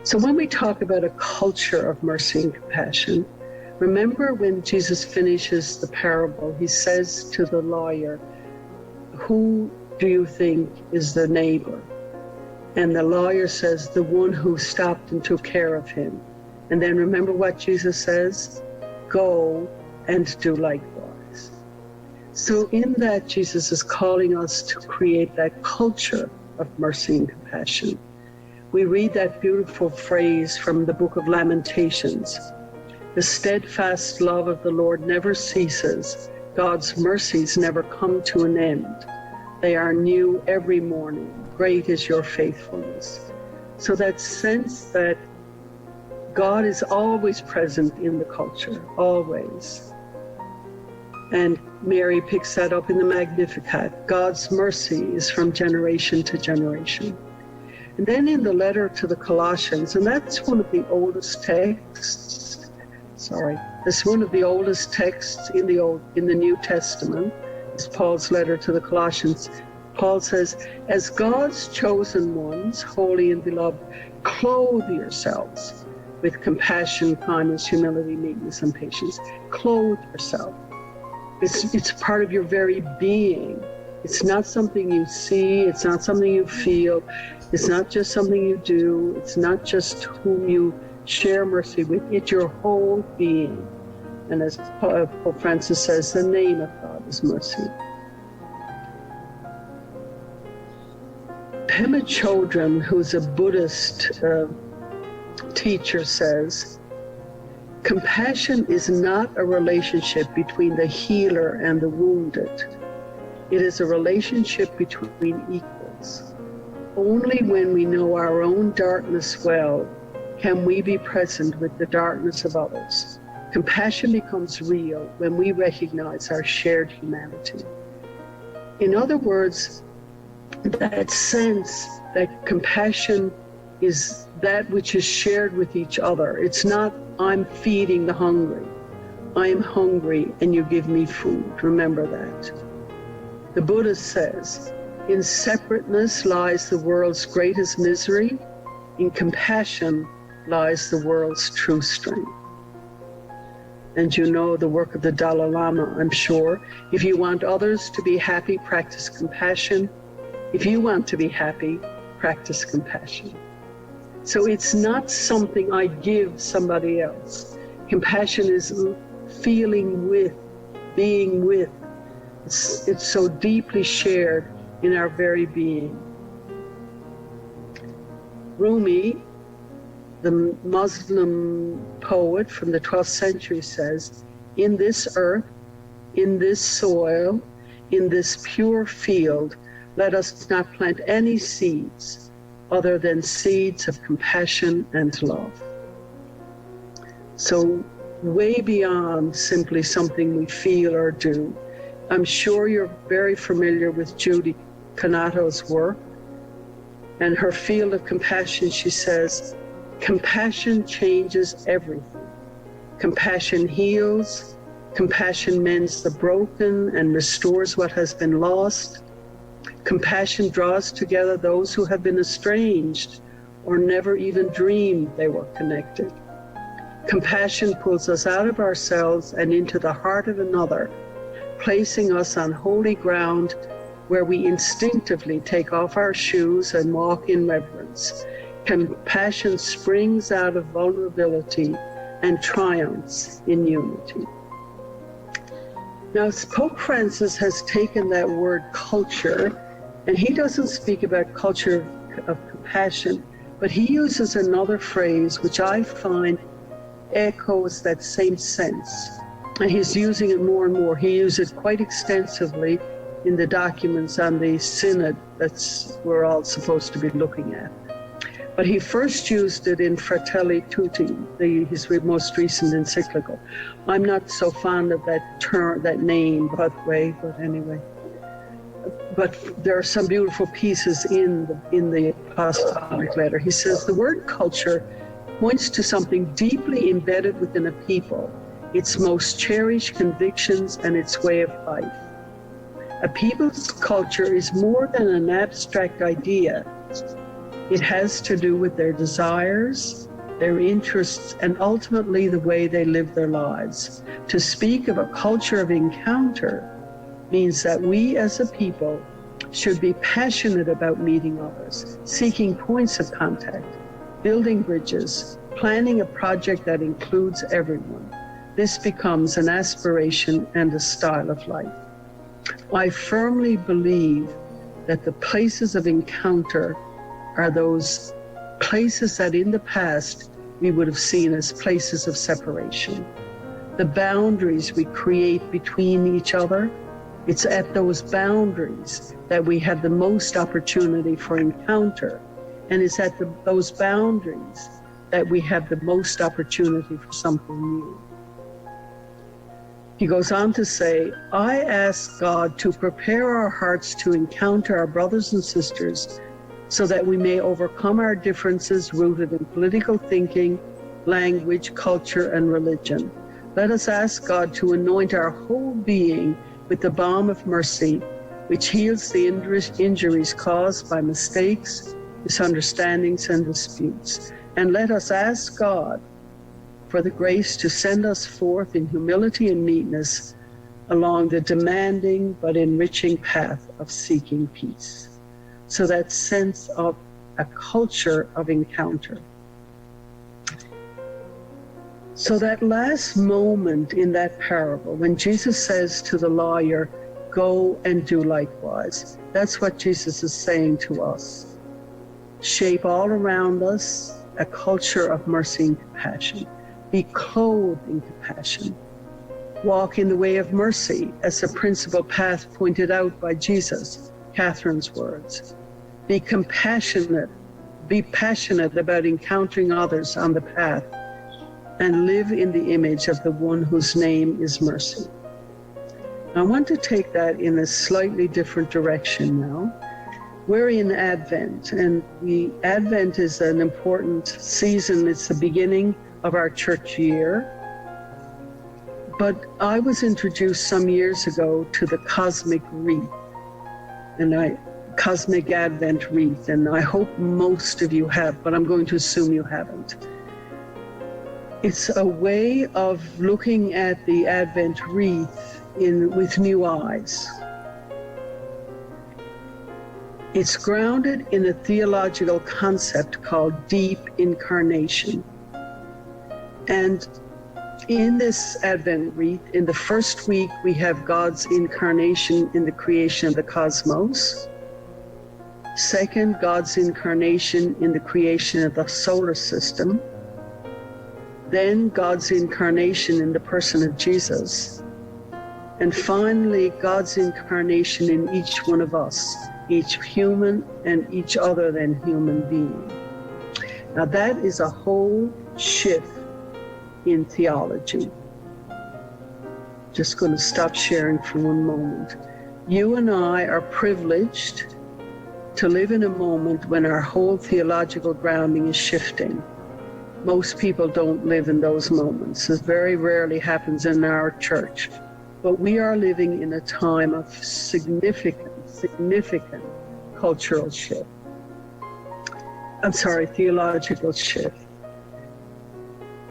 So when we talk about a culture of mercy and compassion, remember when Jesus finishes the parable, he says to the lawyer, who do you think is the neighbor? And the lawyer says, the one who stopped and took care of him. And then remember what Jesus says? Go and do likewise. So in that, Jesus is calling us to create that culture of mercy and compassion. We read that beautiful phrase from the book of Lamentations. The steadfast love of the Lord never ceases. God's mercies never come to an end. They are new every morning. Great is your faithfulness. So that sense that God is always present in the culture, always. And Mary picks that up in the Magnificat. God's mercy is from generation to generation. And then in the letter to the Colossians, and that's one of the oldest texts, that's one of the oldest texts in the New Testament, is Paul's letter to the Colossians. Paul says, as God's chosen ones, holy and beloved, clothe yourselves with compassion, kindness, humility, meekness, and patience. Clothe yourself. It's part of your very being. It's not something you see, it's not something you feel, it's not just something you do, it's not just whom you share mercy with, it's your whole being. And as Pope Francis says, the name of God is mercy. Pema Chodron, who's a Buddhist teacher, says, compassion is not a relationship between the healer and the wounded. It is a relationship between equals. Only when we know our own darkness well can we be present with the darkness of others. Compassion becomes real when we recognize our shared humanity. In other words, that sense that compassion is that which is shared with each other. It's not, I'm feeding the hungry. I am hungry and you give me food. Remember that. The Buddha says, in separateness lies the world's greatest misery. In compassion lies the world's true strength. And you know the work of the Dalai Lama, I'm sure. If you want others to be happy, practice compassion. If you want to be happy, practice compassion. So it's not something I give somebody else. Compassion is feeling with, being with. It's so deeply shared in our very being. Rumi, the Muslim poet from the 12th century, says, in this earth, in this soil, in this pure field, let us not plant any seeds other than seeds of compassion and love. So way beyond simply something we feel or do. I'm sure you're very familiar with Judy Canato's work and her field of compassion. She says, compassion changes everything. Compassion heals, compassion mends the broken and restores what has been lost. Compassion draws together those who have been estranged or never even dreamed they were connected. Compassion pulls us out of ourselves and into the heart of another, placing us on holy ground where we instinctively take off our shoes and walk in reverence. Compassion springs out of vulnerability and triumphs in unity. Now, Pope Francis has taken that word culture, and he doesn't speak about culture of compassion, but he uses another phrase which I find echoes that same sense. And he's using it more and more. He uses it quite extensively in the documents on the synod that's we're all supposed to be looking at. But he first used it in Fratelli Tutti, his most recent encyclical. I'm not so fond of that term, that name, by the way, but anyway. But there are some beautiful pieces in the apostolic letter. He says the word culture points to something deeply embedded within a people, its most cherished convictions and its way of life. A people's culture is more than an abstract idea. It has to do with their desires, their interests, and ultimately the way they live their lives. To speak of a culture of encounter means that we as a people should be passionate about meeting others, seeking points of contact, building bridges, planning a project that includes everyone. This becomes an aspiration and a style of life. I firmly believe that the places of encounter are those places that in the past we would have seen as places of separation. The boundaries we create between each other, it's at those boundaries that we have the most opportunity for encounter. And it's at those boundaries that we have the most opportunity for something new. He goes on to say, I ask God to prepare our hearts to encounter our brothers and sisters so that we may overcome our differences rooted in political thinking, language, culture, and religion. Let us ask God to anoint our whole being with the balm of mercy, which heals the injuries caused by mistakes, misunderstandings, and disputes. And let us ask God for the grace to send us forth in humility and meekness along the demanding but enriching path of seeking peace. So that sense of a culture of encounter. So that last moment in that parable, when Jesus says to the lawyer, go and do likewise, that's what Jesus is saying to us. Shape all around us a culture of mercy and compassion. Be clothed in compassion. Walk in the way of mercy as the principal path pointed out by Jesus, Catherine's words. Be compassionate. Be passionate about encountering others on the path and live in the image of the one whose name is mercy. I want to take that in a slightly different direction now. We're in Advent, and Advent is an important season. It's the beginning of our church year. But I was introduced some years ago to the cosmic wreath, cosmic Advent wreath, and I hope most of you have, but I'm going to assume you haven't. It's a way of looking at the Advent wreath with new eyes. It's grounded in a theological concept called deep incarnation. And in this Advent wreath, in the first week, we have God's incarnation in the creation of the cosmos. Second, God's incarnation in the creation of the solar system. Then God's incarnation in the person of Jesus. And finally, God's incarnation in each one of us, each human and each other than human being. Now that is a whole shift in theology. Just going to stop sharing for one moment. You and I are privileged to live in a moment when our whole theological grounding is shifting. Most people don't live in those moments. It very rarely happens in our church. But we are living in a time of significant cultural shift. Theological shift.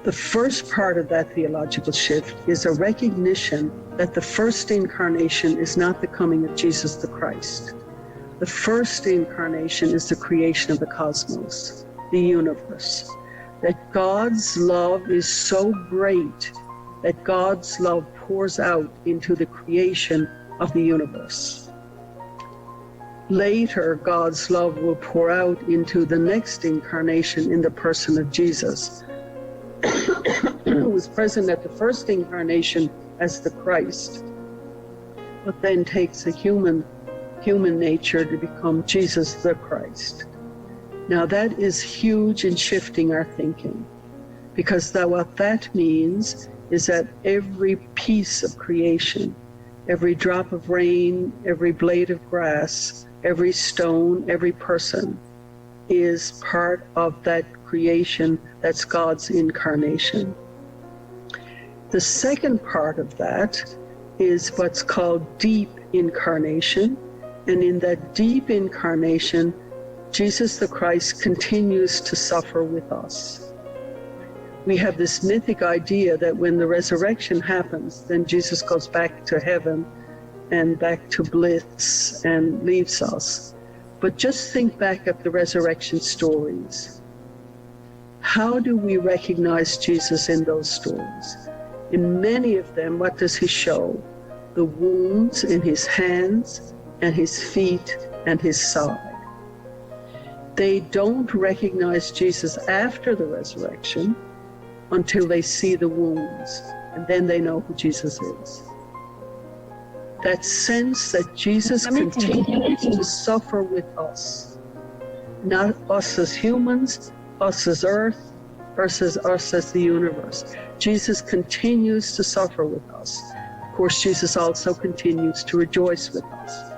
The first part of that theological shift is a recognition that the first incarnation is not the coming of Jesus the Christ. The first incarnation is the creation of the cosmos, the universe. That God's love is so great that God's love pours out into the creation of the universe. Later, God's love will pour out into the next incarnation in the person of Jesus, who was present at the first incarnation as the Christ, but then takes a human nature to become Jesus the Christ. Now that is huge in shifting our thinking, because what that means is that every piece of creation, every drop of rain, every blade of grass, every stone, every person is part of that creation that's God's incarnation. The second part of that is what's called deep incarnation. And in that deep incarnation, Jesus the Christ continues to suffer with us. We have this mythic idea that when the resurrection happens, then Jesus goes back to heaven and back to bliss and leaves us. But just think back at the resurrection stories. How do we recognize Jesus in those stories? In many of them, what does he show? The wounds in his hands and his feet and his side. They don't recognize Jesus after the resurrection until they see the wounds, and then they know who Jesus is. That sense that Jesus continues to suffer with us, not us as humans, us as earth, versus us as the universe. Jesus continues to suffer with us. Of course, Jesus also continues to rejoice with us.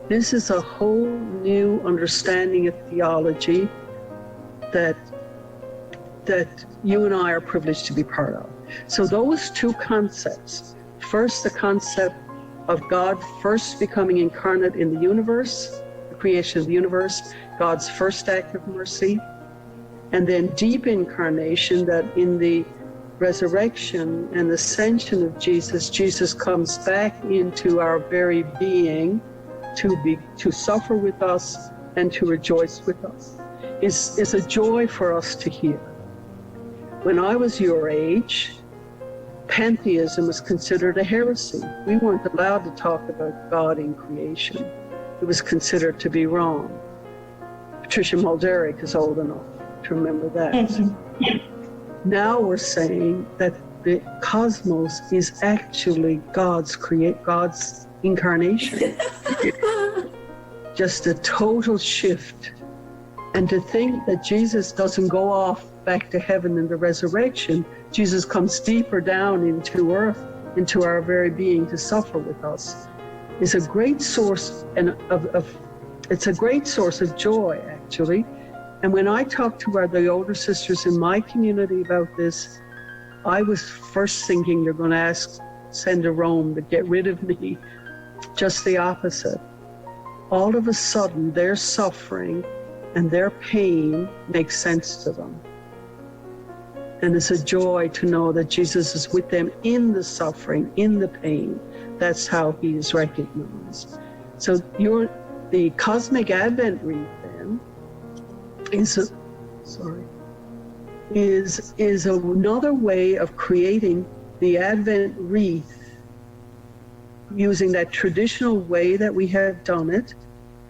This is a whole new understanding of theology that you and I are privileged to be part of. So those two concepts, first the concept of God first becoming incarnate in the universe, the creation of the universe, God's first act of mercy, and then deep incarnation, that in the resurrection and ascension of Jesus, Jesus comes back into our very being to suffer with us and to rejoice with us. Is a joy for us to hear. When I was your age, pantheism was considered a heresy. We weren't allowed to talk about God in creation. It was considered to be wrong. Patricia Mulderick is old enough to remember that. Now we're saying that the cosmos is actually God's incarnation. Just a total shift. And to think that Jesus doesn't go off back to heaven in the resurrection, Jesus comes deeper down into earth, into our very being to suffer with us, is a great source it's a great source of joy, actually. And when I talked to the older sisters in my community about this, I was first thinking they're going to send to Rome to get rid of me. Just the opposite. All of a sudden, their suffering and their pain makes sense to them. And it's a joy to know that Jesus is with them in the suffering, in the pain. That's how he is recognized. So the cosmic Advent wreath then is another way of creating the Advent wreath using that traditional way that we have done it,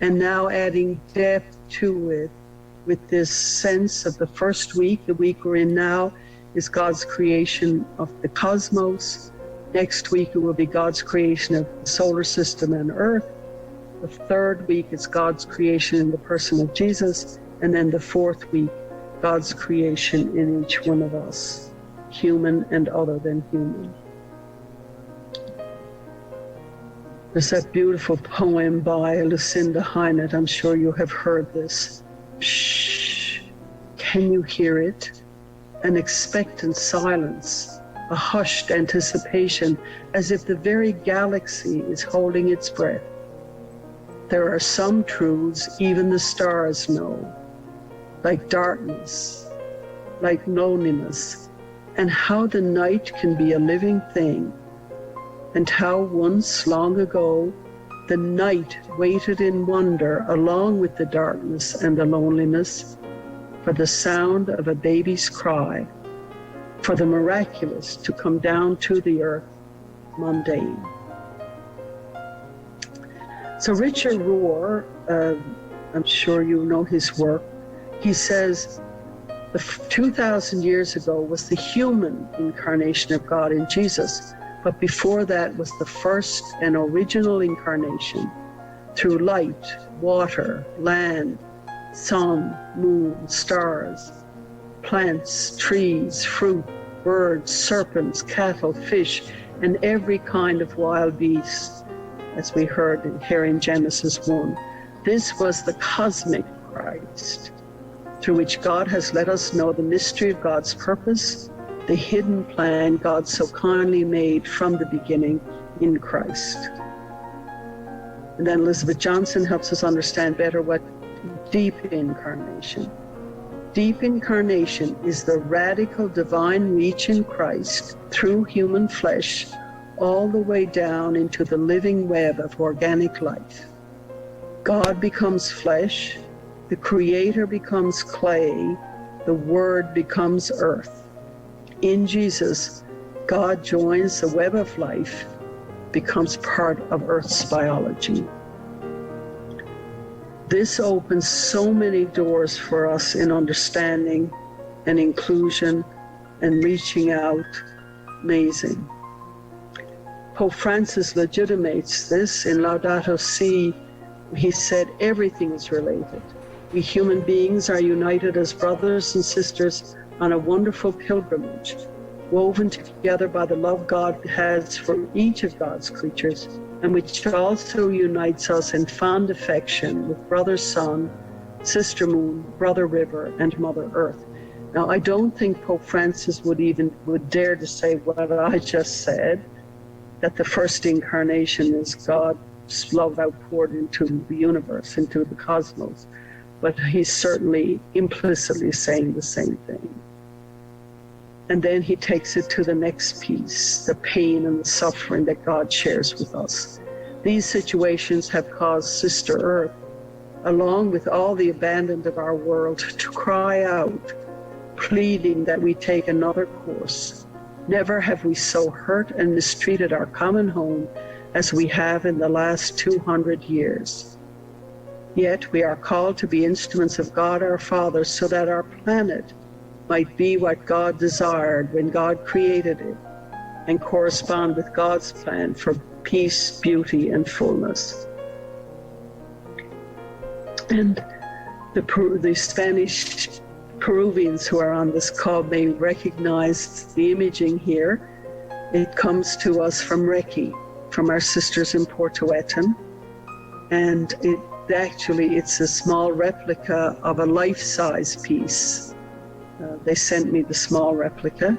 and now adding depth to it with this sense of the first week. The week we're in now is God's creation of the cosmos. Next week it will be God's creation of the solar system and Earth. The third week is God's creation in the person of Jesus. And then the fourth week, God's creation in each one of us, human and other than human. There's that beautiful poem by Lucinda Hynett. I'm sure you have heard this. Shh, can you hear it? An expectant silence, a hushed anticipation, as if the very galaxy is holding its breath. There are some truths even the stars know, like darkness, like loneliness, and how the night can be a living thing, and how once long ago the night waited in wonder along with the darkness and the loneliness for the sound of a baby's cry, for the miraculous to come down to the earth mundane. So Richard Rohr, I'm sure you know his work, he says 2,000 years ago was the human incarnation of God in Jesus, but before that was the first and original incarnation through light, water, land, sun, moon, stars, plants, trees, fruit, birds, serpents, cattle, fish, and every kind of wild beast, as we heard here in Genesis 1. This was the cosmic Christ, through which God has let us know the mystery of God's purpose, the hidden plan God so kindly made from the beginning in Christ. And then Elizabeth Johnson helps us understand better what Deep incarnation. Deep incarnation is the radical divine reach in Christ through human flesh all the way down into the living web of organic life. God becomes flesh, the Creator becomes clay, the Word becomes earth. In Jesus, God joins the web of life, becomes part of Earth's biology. This opens so many doors for us in understanding and inclusion and reaching out. Amazing. Pope Francis legitimates this in Laudato Si. He said, everything is related. We human beings are united as brothers and sisters on a wonderful pilgrimage, woven together by the love God has for each of God's creatures, and which also unites us in fond affection with Brother Sun, Sister Moon, Brother River, and Mother Earth. Now, I don't think Pope Francis would dare to say what I just said, that the first incarnation is God's love outpoured into the universe, into the cosmos, but he's certainly implicitly saying the same thing. And then he takes it to the next piece, the pain and the suffering that God shares with us. These situations have caused Sister Earth, along with all the abandoned of our world, to cry out, pleading that we take another course. Never have we so hurt and mistreated our common home as we have in the last 200 years. Yet we are called to be instruments of God our Father so that our planet might be what God desired when God created it and correspond with God's plan for peace, beauty, and fullness. And the Spanish Peruvians who are on this call may recognize the imaging here. It comes to us from Reiki, from our sisters in Portuetan, and it's a small replica of a life-size piece. They sent me the small replica.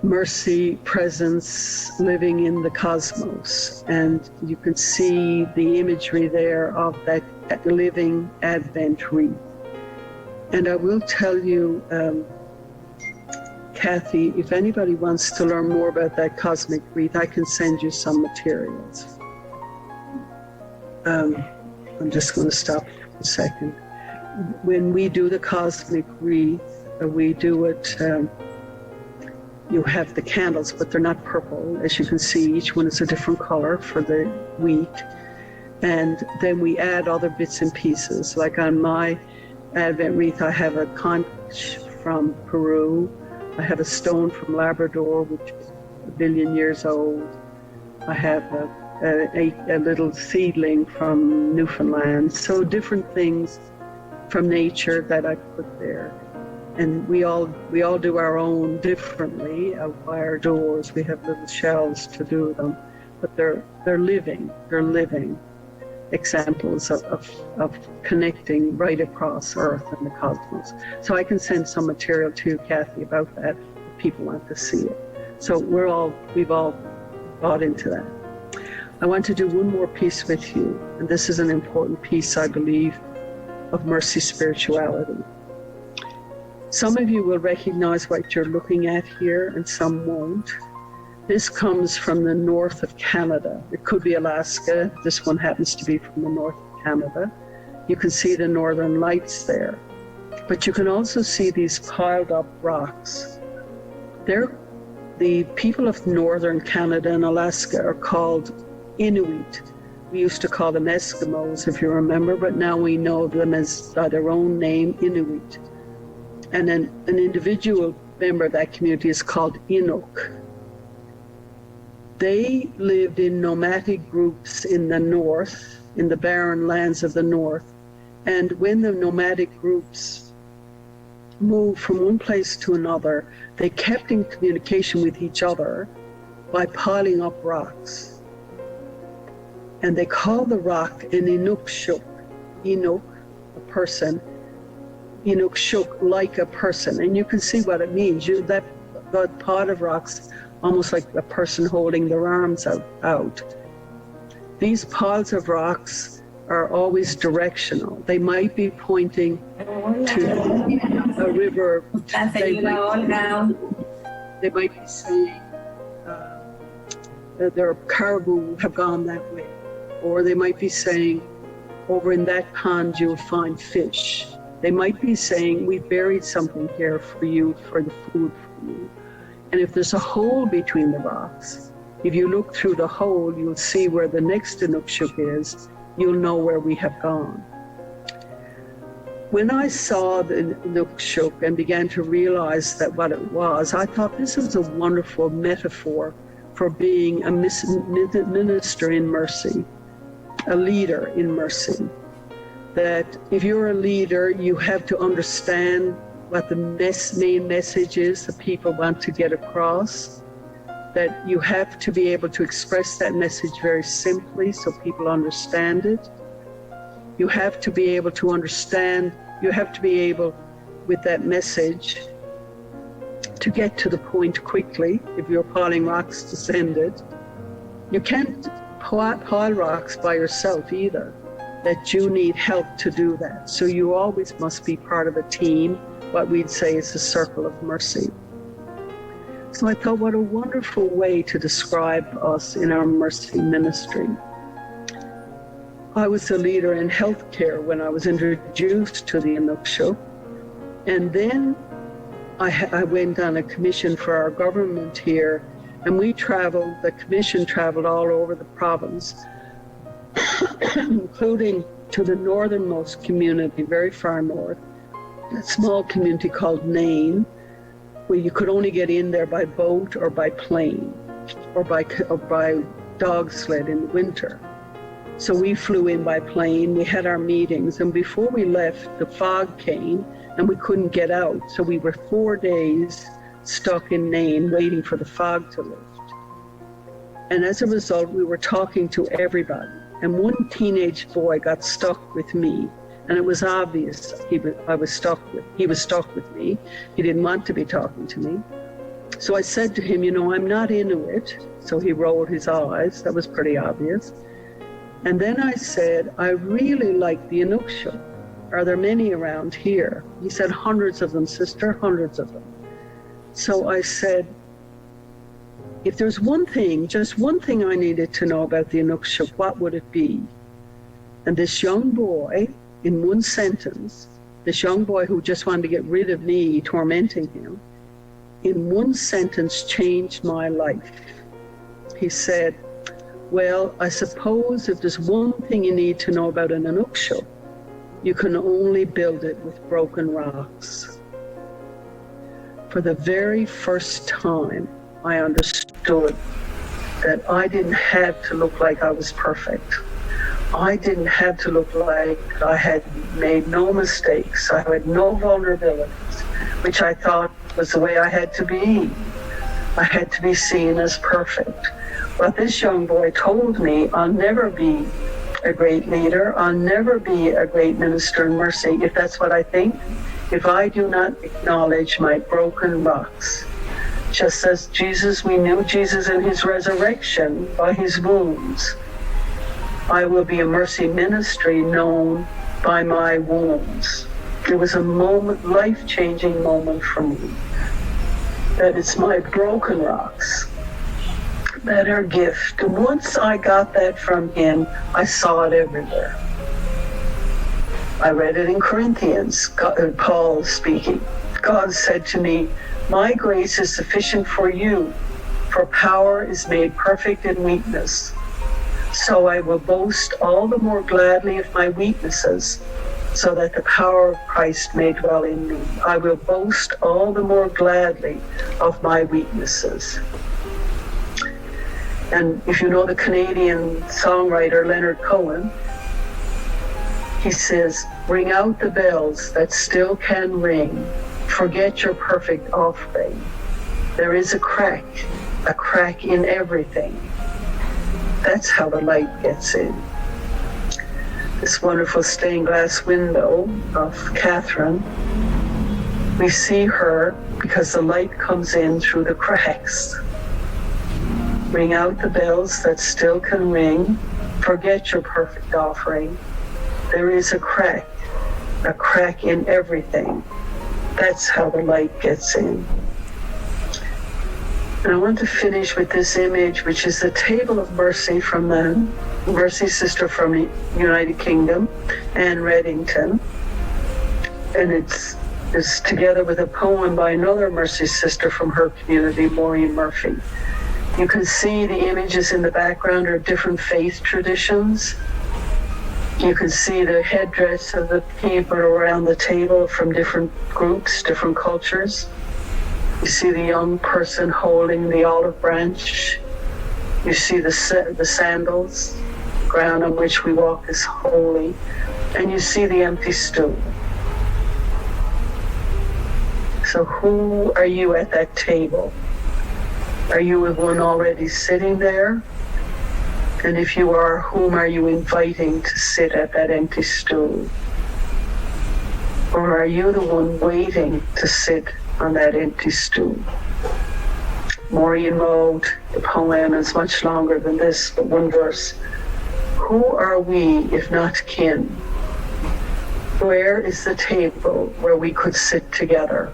Mercy, presence, living in the cosmos. And you can see the imagery there of that living Advent wreath. And I will tell you, Kathy, if anybody wants to learn more about that cosmic wreath, I can send you some materials. I'm just going to stop for a second. When we do the cosmic wreath, we do it, you have the candles, but they're not purple. As you can see, each one is a different color for the week. And then we add other bits and pieces. Like on my Advent wreath, I have a conch from Peru. I have a stone from Labrador, which is 1 billion years old. I have a little seedling from Newfoundland. So different things from nature that I put there. And we all do our own differently out by our doors. We have little shells to do them, but they're living examples of connecting right across Earth and the cosmos. So I can send some material to you, Kathy, about that if people want to see it. So we've all bought into that. I want to do one more piece with you, and this is an important piece, I believe, of mercy spirituality. Some of you will recognize what you're looking at here, and some won't. This comes from the north of Canada. It could be Alaska. This one happens to be from the north of Canada. You can see the northern lights there. But you can also see these piled up rocks. The people of northern Canada and Alaska are called Inuit. We used to call them Eskimos, if you remember, but now we know them as by their own name, Inuit. And an individual member of that community is called Inuk. They lived in nomadic groups in the north, in the barren lands of the north. And when the nomadic groups moved from one place to another, they kept in communication with each other by piling up rocks. And they call the rock an Inukshuk. Inuk, a person. Inukshuk, like a person. And you can see what it means. That pod of rocks, almost like a person holding their arms out. These pods of rocks are always directional. They might be pointing to a river. They might be saying that their caribou have gone that way. Or they might be saying, over in that pond you'll find fish. They might be saying, we buried something here for you, for the food for you. And if there's a hole between the rocks, if you look through the hole, you'll see where the next Inukshuk is. You'll know where we have gone. When I saw the Inukshuk and began to realize that what it was, I thought this is a wonderful metaphor for being a minister in mercy, a leader in mercy. That if you're a leader, you have to understand what the main message is that people want to get across, that you have to be able to express that message very simply so people understand it. You have to be able to understand, you have to be able, with that message, to get to the point quickly. If you're piling rocks to send it, you can't pile rocks by yourself either, that you need help to do that. So you always must be part of a team, what we'd say is a circle of mercy. So I thought, what a wonderful way to describe us in our mercy ministry. I was a leader in healthcare when I was introduced to the Inukshuk, and then I went on a commission for our government here, and the commission traveled all over the province, including to the northernmost community, very far north, a small community called Nain, where you could only get in there by boat or by plane or by dog sled in the winter. So we flew in by plane, we had our meetings, and before we left, the fog came and we couldn't get out. So we were 4 days stuck in Nain waiting for the fog to lift. And as a result, we were talking to everybody. And one teenage boy got stuck with me. And it was obvious he was stuck with me. He didn't want to be talking to me. So I said to him, I'm not Inuit. So he rolled his eyes. That was pretty obvious. And then I said, I really like the Inukshuk. Are there many around here? He said, hundreds of them, sister, hundreds of them. So I said, if there's one thing, just one thing I needed to know about the Inukshuk, what would it be? And this young boy, in one sentence, this young boy who just wanted to get rid of me, tormenting him, in one sentence changed my life. He said, well, I suppose if there's one thing you need to know about an Inukshuk, you can only build it with broken rocks. For the very first time, I understood that I didn't have to look like I was perfect. I didn't have to look like I had made no mistakes. I had no vulnerabilities, which I thought was the way I had to be. I had to be seen as perfect. But this young boy told me, I'll never be a great leader. I'll never be a great minister in mercy if that's what I think, if I do not acknowledge my broken rocks. Just as we knew Jesus in his resurrection by his wounds. I will be a mercy ministry known by my wounds. It was a moment, life-changing moment for me. That it's my broken rocks that are gift. And once I got that from him, I saw it everywhere. I read it in Corinthians, Paul speaking. God said to me, my grace is sufficient for you, for power is made perfect in weakness. So I will boast all the more gladly of my weaknesses, so that the power of Christ may dwell in me. I will boast all the more gladly of my weaknesses. And if you know the Canadian songwriter Leonard Cohen, he says, ring out the bells that still can ring. Forget your perfect offering. There is a crack in everything. That's how the light gets in. This wonderful stained glass window of Catherine, we see her because the light comes in through the cracks. Ring out the bells that still can ring. Forget your perfect offering. there is a crack in everything. That's how the light gets in. And I want to finish with this image, which is the table of mercy from the Mercy sister from the United Kingdom, Anne Reddington. And it's together with a poem by another Mercy sister from her community, Maureen Murphy. You can see the images in the background are different faith traditions. You can see the headdress of the people around the table from different groups, different cultures. You see the young person holding the olive branch. You see the sandals, ground on which we walk is holy. And you see the empty stool. So who are you at that table? Are you the one already sitting there? And if you are, whom are you inviting to sit at that empty stool? Or are you the one waiting to sit on that empty stool? Maureen wrote, the poem is much longer than this, but one verse. Who are we if not kin? Where is the table where we could sit together?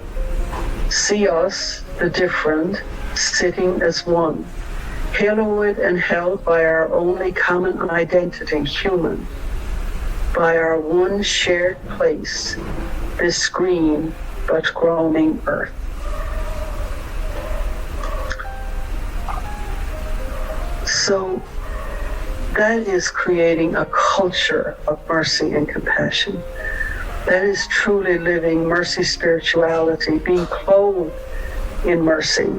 See us, the different, sitting as one, hallowed and held by our only common identity, human, by our one shared place, this green but groaning earth. So that is creating a culture of mercy and compassion. That is truly living mercy spirituality, being clothed in mercy,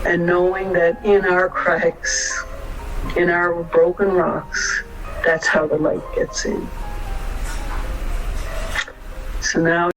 and knowing that in our cracks, in our broken rocks, that's how the light gets in. So now